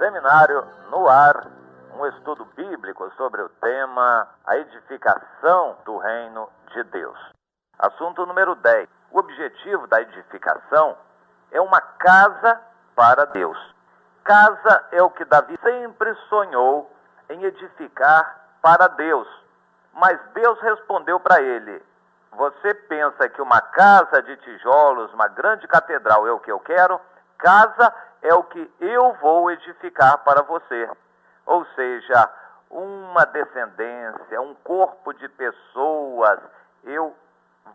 Seminário no ar, um estudo bíblico sobre o tema a edificação do reino de Deus. Assunto número 10. O objetivo da edificação é uma casa para Deus. Casa é o que Davi sempre sonhou em edificar para Deus. Mas Deus respondeu para ele: você pensa que uma casa de tijolos, uma grande catedral é o que eu quero? Casa é o que eu vou edificar para você. Ou seja, uma descendência, um corpo de pessoas. Eu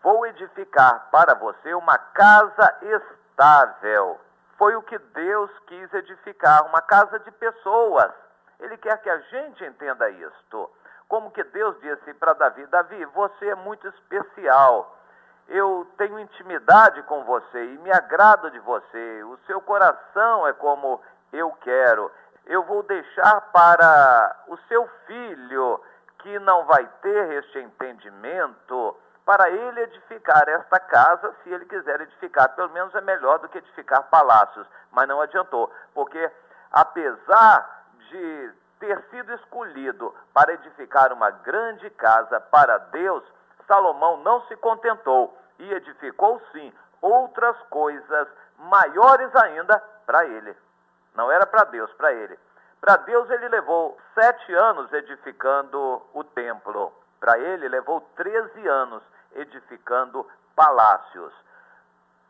vou edificar para você uma casa estável. Foi o que Deus quis edificar, uma casa de pessoas. Ele quer que a gente entenda isto. Como que Deus disse para Davi: Davi, você é muito especial. Eu tenho intimidade com você e me agrado de você. O seu coração é como eu quero. Eu vou deixar para o seu filho, que não vai ter este entendimento, para ele edificar esta casa, se ele quiser edificar. Pelo menos é melhor do que edificar palácios. Mas não adiantou, porque apesar de ter sido escolhido para edificar uma grande casa para Deus, Salomão não se contentou e edificou sim outras coisas maiores ainda para ele. Não era para Deus, para ele. Para Deus ele levou 7 anos edificando o templo. Para ele levou 13 anos edificando palácios.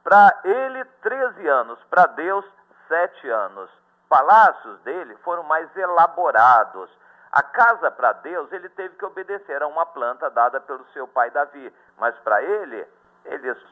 Para ele 13 anos, para Deus 7 anos. Palácios dele foram mais elaborados. A casa para Deus, ele teve que obedecer a uma planta dada pelo seu pai Davi. Mas para ele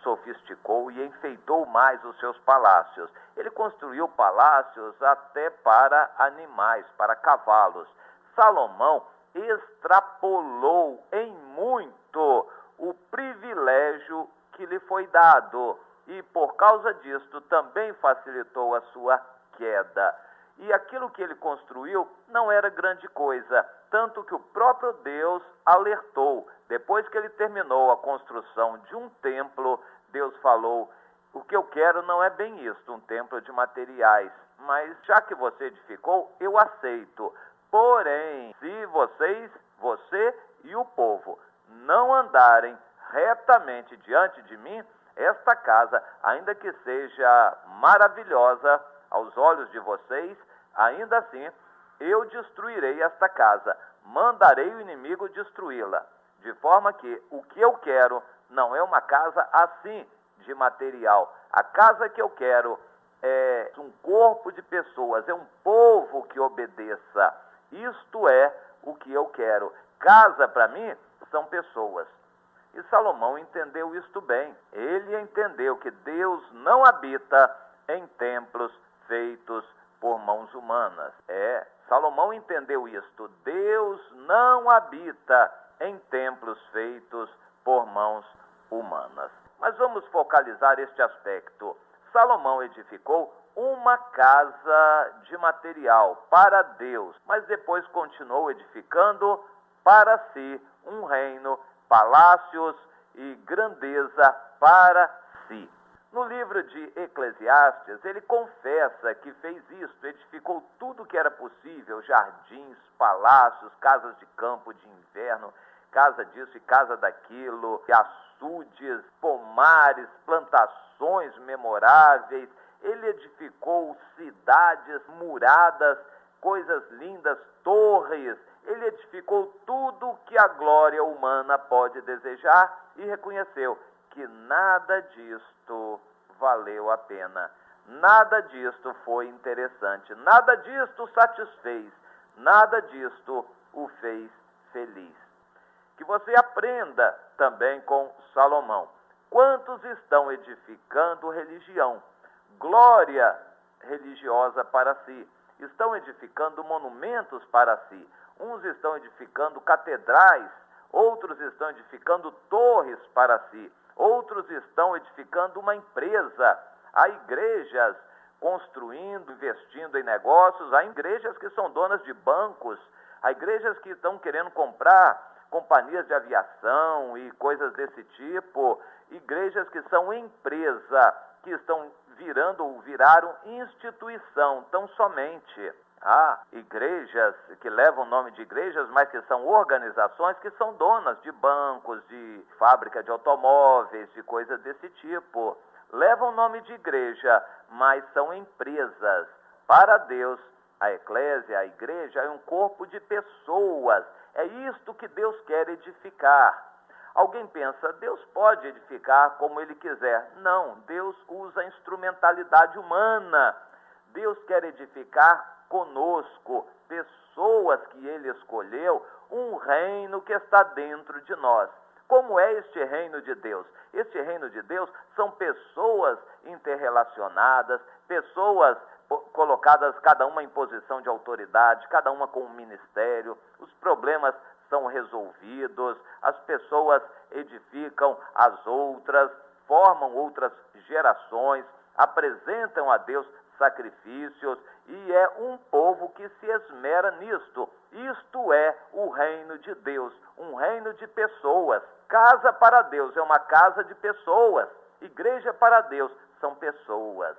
sofisticou e enfeitou mais os seus palácios. Ele construiu palácios até para animais, para cavalos. Salomão extrapolou em muito o privilégio que lhe foi dado. E por causa disto também facilitou a sua queda. E aquilo que ele construiu não era grande coisa, tanto que o próprio Deus alertou. Depois que ele terminou a construção de um templo, Deus falou: o que eu quero não é bem isto, um templo de materiais, mas já que você edificou, eu aceito. Porém, se você e o povo, não andarem retamente diante de mim, esta casa, ainda que seja maravilhosa aos olhos de vocês, ainda assim eu destruirei esta casa, mandarei o inimigo destruí-la, de forma que o que eu quero não é uma casa assim de material. A casa que eu quero é um corpo de pessoas, é um povo que obedeça. Isto é o que eu quero. Casa para mim são pessoas. E Salomão entendeu isto bem. Ele entendeu que Deus não habita em templos feitos por mãos humanas. Salomão entendeu isto. Deus não habita em templos feitos por mãos humanas. Mas vamos focalizar este aspecto. Salomão edificou uma casa de material para Deus, mas depois continuou edificando para si um reino, palácios e grandeza para si. No livro de Eclesiastes, ele confessa que fez isto, edificou tudo que era possível: jardins, palácios, casas de campo de inverno, casa disso e casa daquilo, açudes, pomares, plantações memoráveis. Ele edificou cidades muradas, coisas lindas, torres. Ele edificou tudo que a glória humana pode desejar e reconheceu que nada disto valeu a pena, nada disto foi interessante, nada disto satisfez, nada disto o fez feliz. Que você aprenda também com Salomão. Quantos estão edificando religião, glória religiosa para si? Estão edificando monumentos para si. Uns estão edificando catedrais, outros estão edificando torres para si. Outros estão edificando uma empresa. Há igrejas construindo, investindo em negócios. Há igrejas que são donas de bancos. Há igrejas que estão querendo comprar companhias de aviação e coisas desse tipo. Igrejas que são empresa, que estão viraram instituição tão somente. Há igrejas que levam o nome de igrejas, mas que são organizações que são donas de bancos, de fábrica de automóveis, de coisas desse tipo. Levam o nome de igreja, mas são empresas. Para Deus, a eclésia, a igreja, é um corpo de pessoas. É isto que Deus quer edificar. Alguém pensa, Deus pode edificar como Ele quiser. Não, Deus usa a instrumentalidade humana. Deus quer edificar conosco, pessoas que Ele escolheu, um reino que está dentro de nós. Como é este reino de Deus? Este reino de Deus são pessoas interrelacionadas, pessoas colocadas cada uma em posição de autoridade, cada uma com um ministério, os problemas são resolvidos, as pessoas edificam as outras, formam outras gerações, apresentam a Deus sacrifícios, e é um povo que se esmera nisto. Isto é o reino de Deus, um reino de pessoas. Casa para Deus é uma casa de pessoas. Igreja para Deus são pessoas.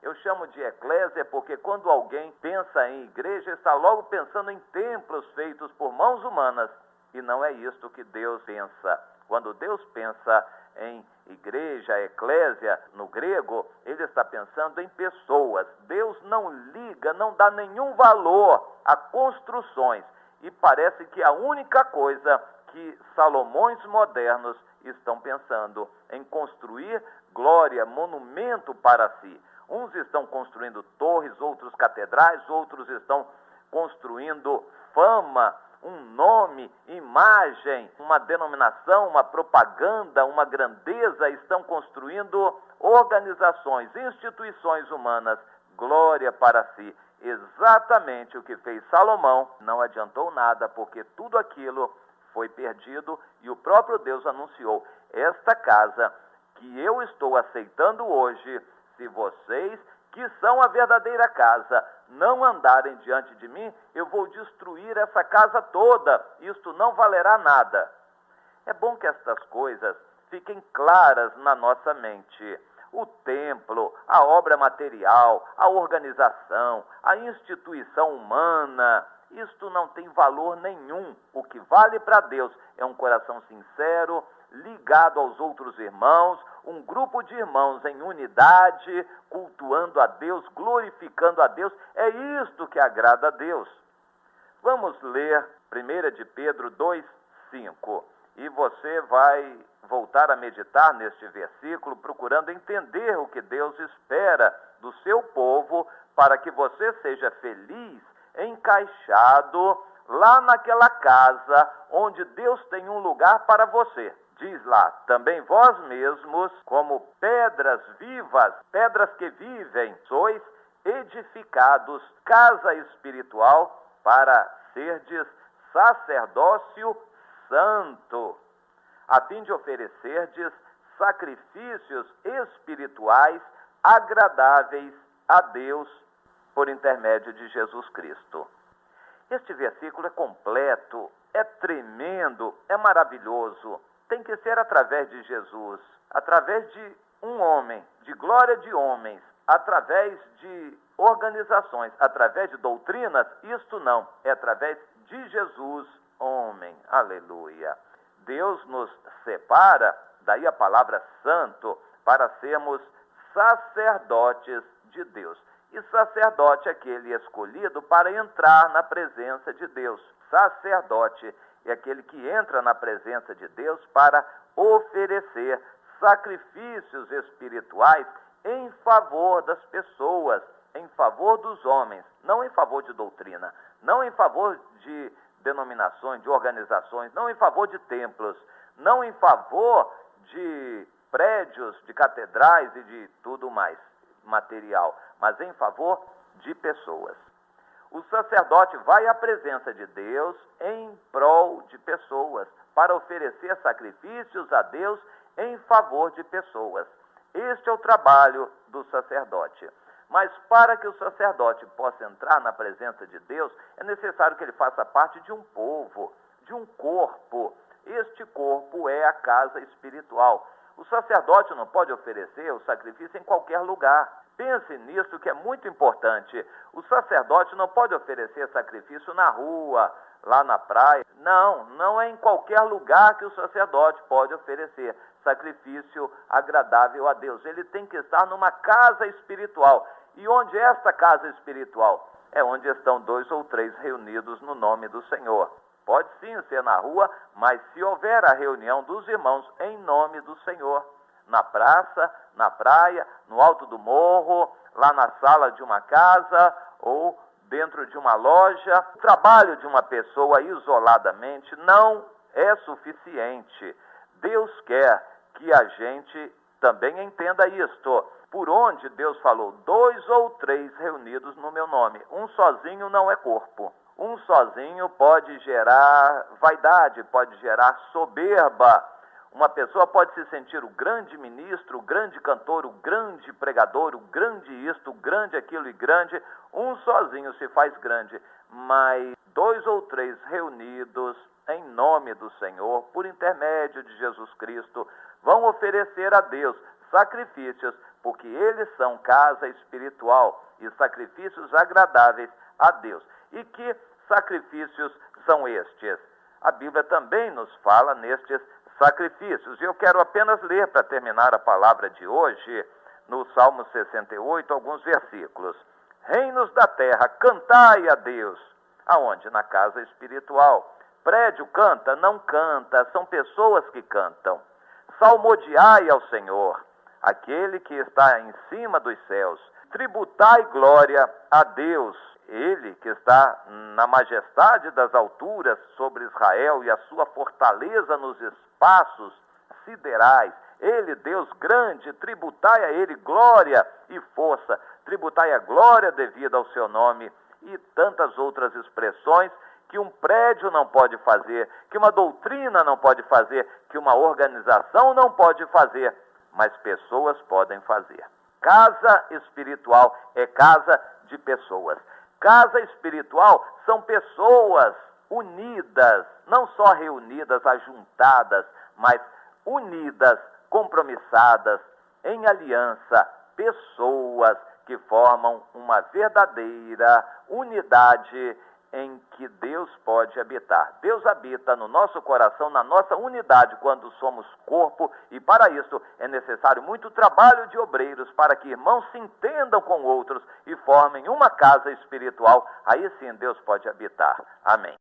Eu chamo de eclésia porque quando alguém pensa em igreja, está logo pensando em templos feitos por mãos humanas. E não é isto que Deus pensa. Quando Deus pensa em igreja, eclésia, no grego, Ele está pensando em pessoas. Deus não liga, não dá nenhum valor a construções. E parece que a única coisa que Salomões modernos estão pensando em construir glória, monumento para si. Uns estão construindo torres, outros catedrais, outros estão construindo fama, um nome, imagem, uma denominação, uma propaganda, uma grandeza, estão construindo organizações, instituições humanas, glória para si. Exatamente o que fez Salomão não adiantou nada, porque tudo aquilo foi perdido e o próprio Deus anunciou: esta casa que eu estou aceitando hoje, se vocês, que são a verdadeira casa, não andarem diante de mim, eu vou destruir essa casa toda, isto não valerá nada. É bom que estas coisas fiquem claras na nossa mente. O templo, a obra material, a organização, a instituição humana, isto não tem valor nenhum. O que vale para Deus é um coração sincero, ligado aos outros irmãos, um grupo de irmãos em unidade, cultuando a Deus, glorificando a Deus. É isto que agrada a Deus. Vamos ler 1 de Pedro 2:5. E você vai voltar a meditar neste versículo, procurando entender o que Deus espera do seu povo, para que você seja feliz, encaixado lá naquela casa onde Deus tem um lugar para você. Diz lá: também vós mesmos, como pedras vivas, pedras que vivem, sois edificados, casa espiritual, para serdes sacerdócio santo, a fim de oferecerdes sacrifícios espirituais agradáveis a Deus por intermédio de Jesus Cristo. Este versículo é completo, é tremendo, é maravilhoso. Tem que ser através de Jesus, através de um homem, de glória de homens, através de organizações, através de doutrinas. Isto não, é através de Jesus, homem. Aleluia. Deus nos separa, daí a palavra santo, para sermos sacerdotes de Deus. E sacerdote é aquele escolhido para entrar na presença de Deus. Sacerdote é aquele que entra na presença de Deus para oferecer sacrifícios espirituais em favor das pessoas, em favor dos homens, não em favor de doutrina, não em favor de denominações, de organizações, não em favor de templos, não em favor de prédios, de catedrais e de tudo mais material, mas em favor de pessoas. O sacerdote vai à presença de Deus em prol de pessoas, para oferecer sacrifícios a Deus em favor de pessoas. Este é o trabalho do sacerdote. Mas para que o sacerdote possa entrar na presença de Deus, é necessário que ele faça parte de um povo, de um corpo. Este corpo é a casa espiritual. O sacerdote não pode oferecer o sacrifício em qualquer lugar. Pense nisso, que é muito importante. O sacerdote não pode oferecer sacrifício na rua, lá na praia. Não é em qualquer lugar que o sacerdote pode oferecer sacrifício agradável a Deus. Ele tem que estar numa casa espiritual. E onde é esta casa espiritual? É onde estão 2 ou 3 reunidos no nome do Senhor. Pode sim ser na rua, mas se houver a reunião dos irmãos em nome do Senhor, na praça, na praia, no alto do morro, lá na sala de uma casa ou dentro de uma loja, o trabalho de uma pessoa isoladamente não é suficiente. Deus quer que a gente também entenda isto. Por onde Deus falou, 2 ou 3 reunidos no meu nome. Um sozinho não é corpo. Um sozinho pode gerar vaidade, pode gerar soberba. Uma pessoa pode se sentir o grande ministro, o grande cantor, o grande pregador, o grande isto, o grande aquilo e grande. Um sozinho se faz grande, mas 2 ou 3 reunidos em nome do Senhor, por intermédio de Jesus Cristo, vão oferecer a Deus sacrifícios, porque eles são casa espiritual e sacrifícios agradáveis a Deus. E que sacrifícios são estes? A Bíblia também nos fala nestes sacrifícios. E eu quero apenas ler, para terminar a palavra de hoje, no Salmo 68, alguns versículos. Reinos da terra, cantai a Deus. Aonde? Na casa espiritual. Prédio canta? Não canta, são pessoas que cantam. Salmodiai ao Senhor, aquele que está em cima dos céus. Tributai glória a Deus, ele que está na majestade das alturas sobre Israel e a sua fortaleza nos espaços siderais. Ele, Deus grande, tributai a ele glória e força, tributai a glória devida ao seu nome, e tantas outras expressões que um prédio não pode fazer, que uma doutrina não pode fazer, que uma organização não pode fazer, mas pessoas podem fazer. Casa espiritual é casa de pessoas. Casa espiritual são pessoas unidas, não só reunidas, ajuntadas, mas unidas, compromissadas, em aliança, pessoas que formam uma verdadeira unidade em que Deus pode habitar. Deus habita no nosso coração, na nossa unidade, quando somos corpo, e para isso é necessário muito trabalho de obreiros, para que irmãos se entendam com outros e formem uma casa espiritual. Aí sim Deus pode habitar. Amém.